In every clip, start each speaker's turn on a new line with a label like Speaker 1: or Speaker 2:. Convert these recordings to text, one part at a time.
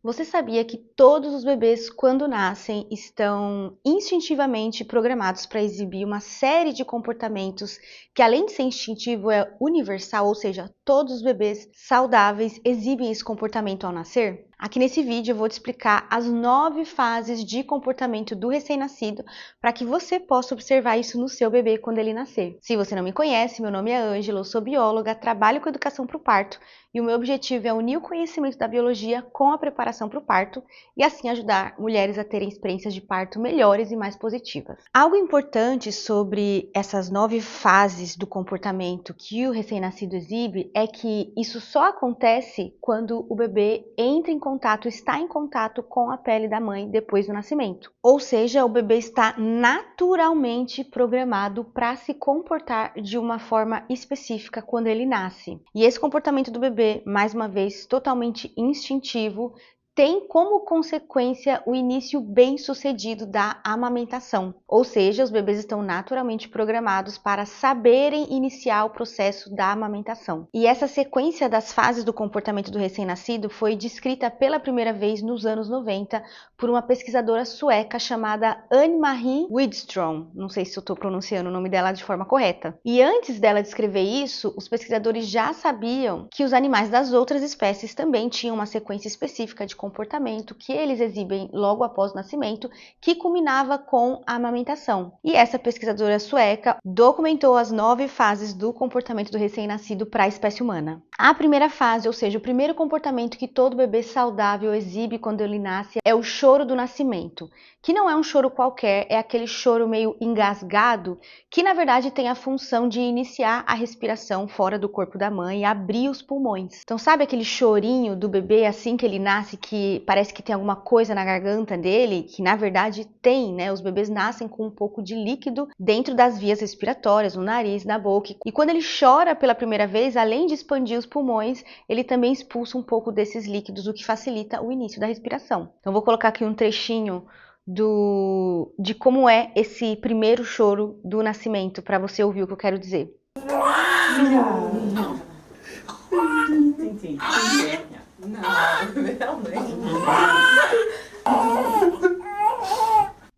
Speaker 1: Você sabia que todos os bebês, quando nascem, estão instintivamente programados para exibir uma série de comportamentos que, além de ser instintivo, é universal, ou seja, todos os bebês saudáveis exibem esse comportamento ao nascer? Aqui nesse vídeo eu vou te explicar as 9 fases de comportamento do recém-nascido para que você possa observar isso no seu bebê quando ele nascer. Se você não me conhece, meu nome é Ângela, eu sou bióloga, trabalho com educação para o parto e o meu objetivo é unir o conhecimento da biologia com a preparação para o parto e assim ajudar mulheres a terem experiências de parto melhores e mais positivas. Algo importante sobre essas 9 fases do comportamento que o recém-nascido exibe é que isso só acontece quando o bebê entra em contato, está em contato com a pele da mãe depois do nascimento. Ou seja, o bebê está naturalmente programado para se comportar de uma forma específica quando ele nasce. E esse comportamento do bebê, mais uma vez, totalmente instintivo, tem como consequência o início bem-sucedido da amamentação, ou seja, os bebês estão naturalmente programados para saberem iniciar o processo da amamentação. E essa sequência das fases do comportamento do recém-nascido foi descrita pela primeira vez nos anos 90 por uma pesquisadora sueca chamada Anne-Marie Widström. Não sei se eu estou pronunciando o nome dela de forma correta. E antes dela descrever isso, os pesquisadores já sabiam que os animais das outras espécies também tinham uma sequência específica de comportamento que eles exibem logo após o nascimento, que culminava com a amamentação. E essa pesquisadora sueca documentou as 9 fases do comportamento do recém-nascido para a espécie humana. A primeira fase, ou seja, o primeiro comportamento que todo bebê saudável exibe quando ele nasce, é o choro do nascimento, que não é um choro qualquer, é aquele choro meio engasgado, que na verdade tem a função de iniciar a respiração fora do corpo da mãe e abrir os pulmões. Então sabe aquele chorinho do bebê assim que ele nasce, que parece que tem alguma coisa na garganta dele, que na verdade tem, né? Os bebês nascem com um pouco de líquido dentro das vias respiratórias, no nariz, na boca. E quando ele chora pela primeira vez, além de expandir os pulmões, ele também expulsa um pouco desses líquidos, o que facilita o início da respiração. Então vou colocar aqui um trechinho de como é esse primeiro choro do nascimento, para você ouvir o que eu quero dizer.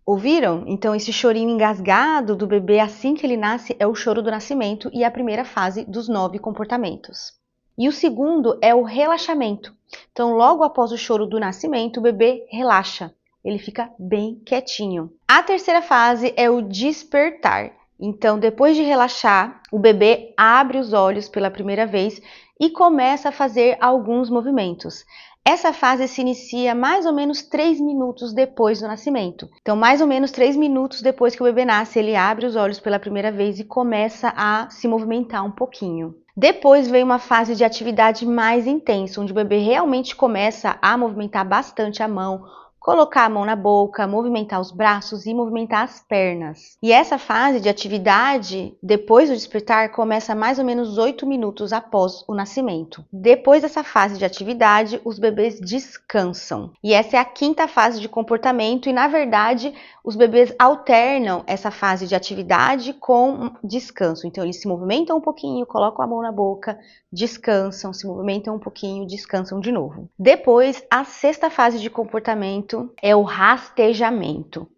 Speaker 1: Ouviram? Então esse chorinho engasgado do bebê assim que ele nasce é o choro do nascimento e a primeira fase dos 9 comportamentos. E o segundo é o relaxamento. Então logo após o choro do nascimento, o bebê relaxa. Ele fica bem quietinho. A terceira fase é o despertar. Então, depois de relaxar, o bebê abre os olhos pela primeira vez e começa a fazer alguns movimentos. Essa fase se inicia mais ou menos 3 minutos depois do nascimento. Então, mais ou menos 3 minutos depois que o bebê nasce, ele abre os olhos pela primeira vez e começa a se movimentar um pouquinho. Depois vem uma fase de atividade mais intensa, onde o bebê realmente começa a movimentar bastante a mão, colocar a mão na boca, movimentar os braços e movimentar as pernas. E essa fase de atividade, depois do despertar, começa mais ou menos 8 minutos após o nascimento. Depois dessa fase de atividade, os bebês descansam. E essa é a quinta fase de comportamento e, na verdade, os bebês alternam essa fase de atividade com descanso. Então, eles se movimentam um pouquinho, colocam a mão na boca, descansam, se movimentam um pouquinho, descansam de novo. Depois, a sexta fase de comportamento é o rastejamento,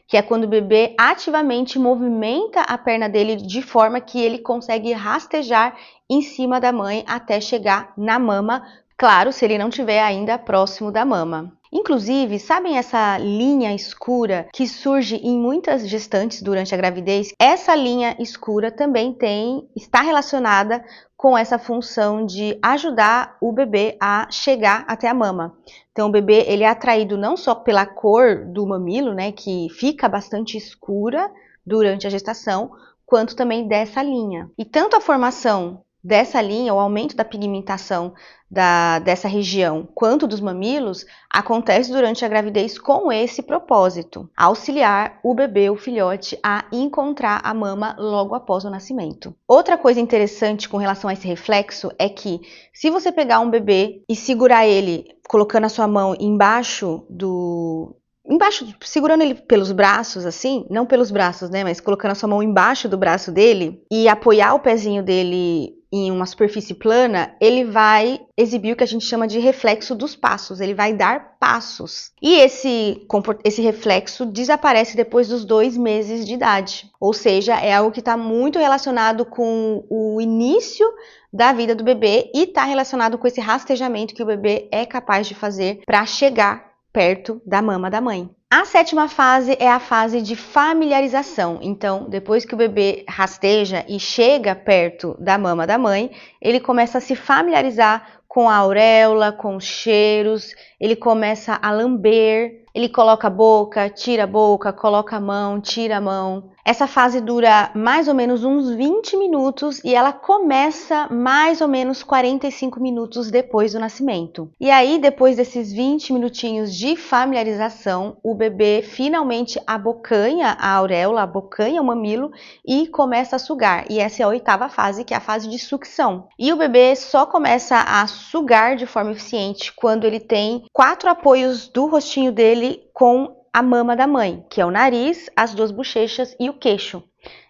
Speaker 1: que é quando o bebê ativamente movimenta a perna dele de forma que ele consegue rastejar em cima da mãe até chegar na mama, claro, se ele não estiver ainda próximo da mama. Inclusive, sabem essa linha escura que surge em muitas gestantes durante a gravidez? Essa linha escura também está relacionada com essa função de ajudar o bebê a chegar até a mama. Então, o bebê ele é atraído não só pela cor do mamilo, né, que fica bastante escura durante a gestação, quanto também dessa linha. E tanto a formação dessa linha, o aumento da pigmentação dessa região, quanto dos mamilos, acontece durante a gravidez com esse propósito, auxiliar o bebê, o filhote, a encontrar a mama logo após o nascimento. Outra coisa interessante com relação a esse reflexo é que, se você pegar um bebê e segurar ele, colocando a sua mão segurando ele pelos braços, assim, não pelos braços, né, mas colocando a sua mão embaixo do braço dele e apoiar o pezinho dele em uma superfície plana, ele vai exibir o que a gente chama de reflexo dos passos, ele vai dar passos. E esse reflexo desaparece depois dos 2 meses de idade, ou seja, é algo que está muito relacionado com o início da vida do bebê e está relacionado com esse rastejamento que o bebê é capaz de fazer para chegar perto da mama da mãe. A 7ª fase é a fase de familiarização. Então, depois que o bebê rasteja e chega perto da mama da mãe, ele começa a se familiarizar com a auréola, com os cheiros, ele começa a lamber, ele coloca a boca, coloca a mão, tira a mão. Essa fase dura mais ou menos uns 20 minutos e ela começa mais ou menos 45 minutos depois do nascimento. E aí, depois desses 20 minutinhos de familiarização, o bebê finalmente abocanha a auréola, abocanha o mamilo e começa a sugar. E essa é a 8ª fase, que é a fase de sucção. E o bebê só começa a sugar de forma eficiente quando ele tem 4 apoios do rostinho dele com a mama da mãe, que é o nariz, as 2 bochechas e o queixo.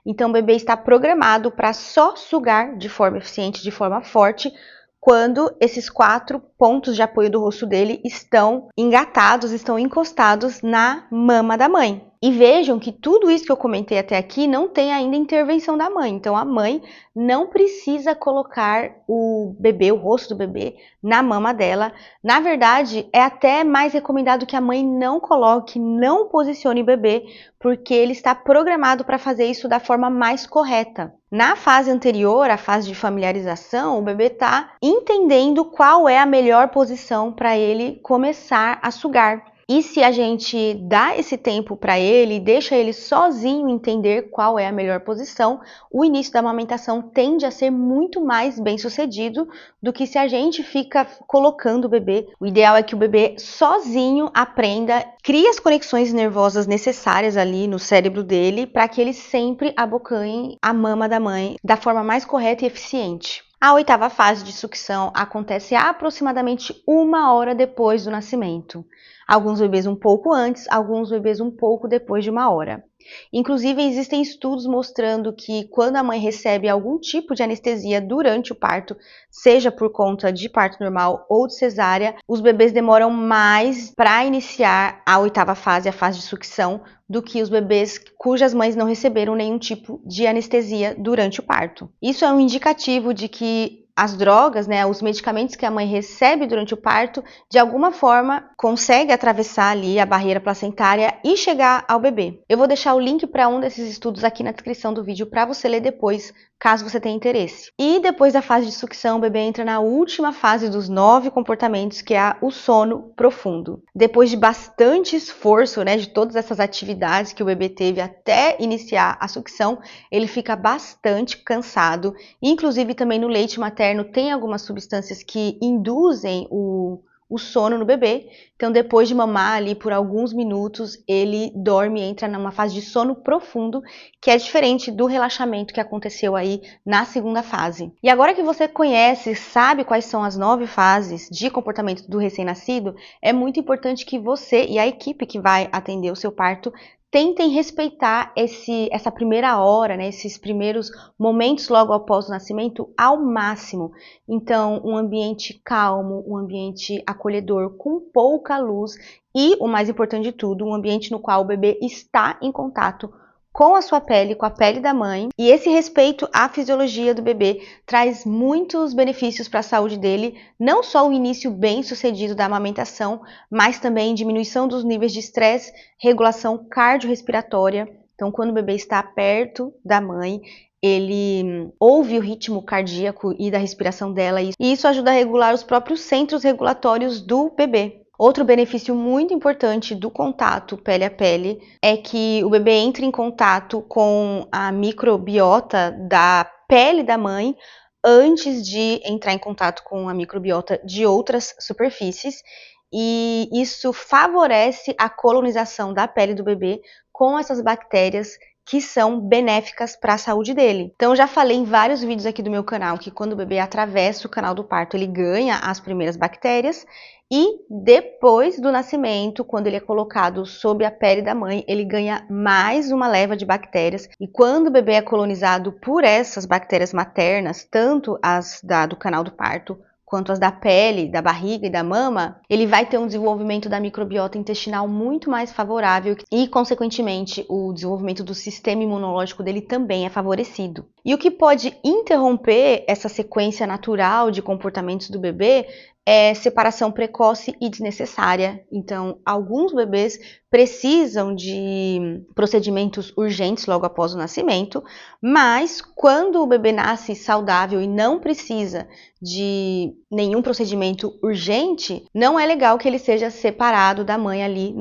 Speaker 1: Então o bebê está programado para só sugar de forma eficiente, de forma forte, quando esses 4 pontos de apoio do rosto dele estão engatados, estão encostados na mama da mãe. E vejam que tudo isso que eu comentei até aqui não tem ainda intervenção da mãe. Então a mãe não precisa colocar o bebê, o rosto do bebê, na mama dela. Na verdade, é até mais recomendado que a mãe não coloque, não posicione o bebê, porque ele está programado para fazer isso da forma mais correta. Na fase anterior, a fase de familiarização, o bebê está entendendo qual é a melhor posição para ele começar a sugar. E se a gente dá esse tempo para ele e deixa ele sozinho entender qual é a melhor posição, o início da amamentação tende a ser muito mais bem sucedido do que se a gente fica colocando o bebê. O ideal é que o bebê sozinho aprenda, crie as conexões nervosas necessárias ali no cérebro dele para que ele sempre abocanhe a mama da mãe da forma mais correta e eficiente. A 8ª fase de sucção acontece aproximadamente 1 hora depois do nascimento. Alguns bebês um pouco antes, alguns bebês um pouco depois de 1 hora. Inclusive, existem estudos mostrando que quando a mãe recebe algum tipo de anestesia durante o parto, seja por conta de parto normal ou de cesárea, os bebês demoram mais para iniciar a 8ª fase, a fase de sucção, do que os bebês cujas mães não receberam nenhum tipo de anestesia durante o parto. Isso é um indicativo de que as drogas, né, os medicamentos que a mãe recebe durante o parto, de alguma forma consegue atravessar ali a barreira placentária e chegar ao bebê. Eu vou deixar o link para um desses estudos aqui na descrição do vídeo para você ler depois, caso você tenha interesse. E depois da fase de sucção, o bebê entra na última fase dos 9 comportamentos, que é o sono profundo. Depois de bastante esforço, né, de todas essas atividades que o bebê teve até iniciar a sucção, ele fica bastante cansado. Inclusive também no leite materno tem algumas substâncias que induzem o sono no bebê. Então, depois de mamar ali por alguns minutos, ele dorme e entra numa fase de sono profundo, que é diferente do relaxamento que aconteceu aí na 2ª fase. E agora que você conhece, sabe quais são as 9 fases de comportamento do recém-nascido, é muito importante que você e a equipe que vai atender o seu parto tentem respeitar essa primeira hora, né, esses primeiros momentos logo após o nascimento ao máximo. Então, um ambiente calmo, um ambiente acolhedor, com pouca luz e, o mais importante de tudo, um ambiente no qual o bebê está em contato com a sua pele, com a pele da mãe. E esse respeito à fisiologia do bebê traz muitos benefícios para a saúde dele, não só o início bem sucedido da amamentação, mas também diminuição dos níveis de estresse, regulação cardiorrespiratória. Então, quando o bebê está perto da mãe, ele ouve o ritmo cardíaco e da respiração dela, e isso ajuda a regular os próprios centros regulatórios do bebê. Outro benefício muito importante do contato pele a pele é que o bebê entra em contato com a microbiota da pele da mãe antes de entrar em contato com a microbiota de outras superfícies, e isso favorece a colonização da pele do bebê com essas bactérias que são benéficas para a saúde dele. Então, eu já falei em vários vídeos aqui do meu canal que quando o bebê atravessa o canal do parto, ele ganha as primeiras bactérias e depois do nascimento, quando ele é colocado sob a pele da mãe, ele ganha mais uma leva de bactérias. E quando o bebê é colonizado por essas bactérias maternas, tanto as do canal do parto, quanto as da pele, da barriga e da mama, ele vai ter um desenvolvimento da microbiota intestinal muito mais favorável e, consequentemente, o desenvolvimento do sistema imunológico dele também é favorecido. E o que pode interromper essa sequência natural de comportamentos do bebê é separação precoce e desnecessária. Então, alguns bebês precisam de procedimentos urgentes logo após o nascimento, mas quando o bebê nasce saudável e não precisa de nenhum procedimento urgente, não é legal que ele seja separado da mãe ali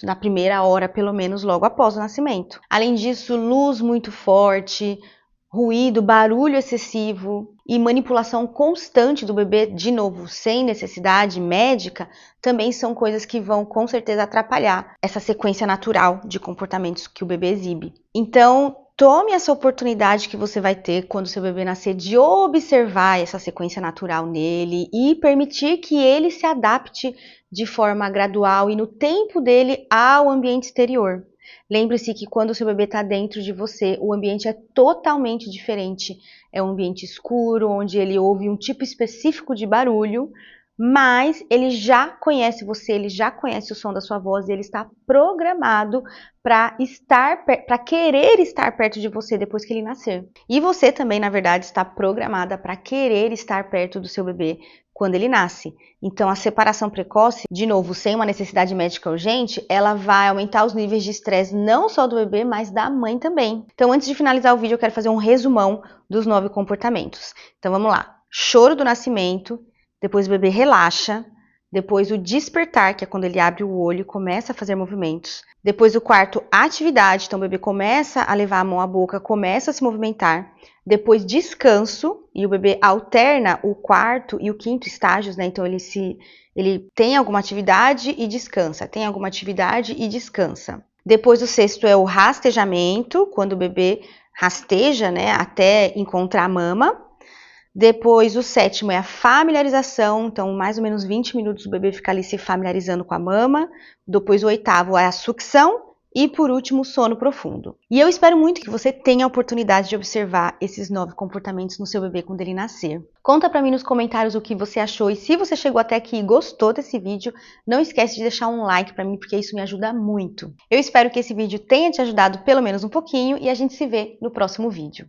Speaker 1: na primeira hora, pelo menos logo após o nascimento. Além disso, luz muito forte, ruído, barulho excessivo e manipulação constante do bebê, de novo, sem necessidade médica, também são coisas que vão com certeza atrapalhar essa sequência natural de comportamentos que o bebê exibe. Então, tome essa oportunidade que você vai ter quando seu bebê nascer de observar essa sequência natural nele e permitir que ele se adapte de forma gradual e no tempo dele ao ambiente exterior. Lembre-se que quando o seu bebê está dentro de você, o ambiente é totalmente diferente. É um ambiente escuro, onde ele ouve um tipo específico de barulho, mas ele já conhece você, ele já conhece o som da sua voz e ele está programado para querer estar perto de você depois que ele nascer. E você também, na verdade, está programada para querer estar perto do seu bebê quando ele nasce. Então, a separação precoce, de novo, sem uma necessidade médica urgente, ela vai aumentar os níveis de estresse não só do bebê, mas da mãe também. Então, antes de finalizar o vídeo, eu quero fazer um resumão dos 9 comportamentos. Então, vamos lá. Choro do nascimento, depois o bebê relaxa, depois o despertar, que é quando ele abre o olho e começa a fazer movimentos. Depois o quarto, atividade, então o bebê começa a levar a mão à boca, começa a se movimentar. Depois descanso, e o bebê alterna o quarto e o quinto estágios, né? Então ele tem alguma atividade e descansa, tem alguma atividade e descansa. Depois o sexto é o rastejamento, quando o bebê rasteja, né, até encontrar a mama. Depois, o sétimo é a familiarização, então mais ou menos 20 minutos o bebê fica ali se familiarizando com a mama. Depois, o oitavo é a sucção. E, por último, o sono profundo. E eu espero muito que você tenha a oportunidade de observar esses 9 comportamentos no seu bebê quando ele nascer. Conta pra mim nos comentários o que você achou e se você chegou até aqui e gostou desse vídeo, não esquece de deixar um like pra mim, porque isso me ajuda muito. Eu espero que esse vídeo tenha te ajudado pelo menos um pouquinho e a gente se vê no próximo vídeo.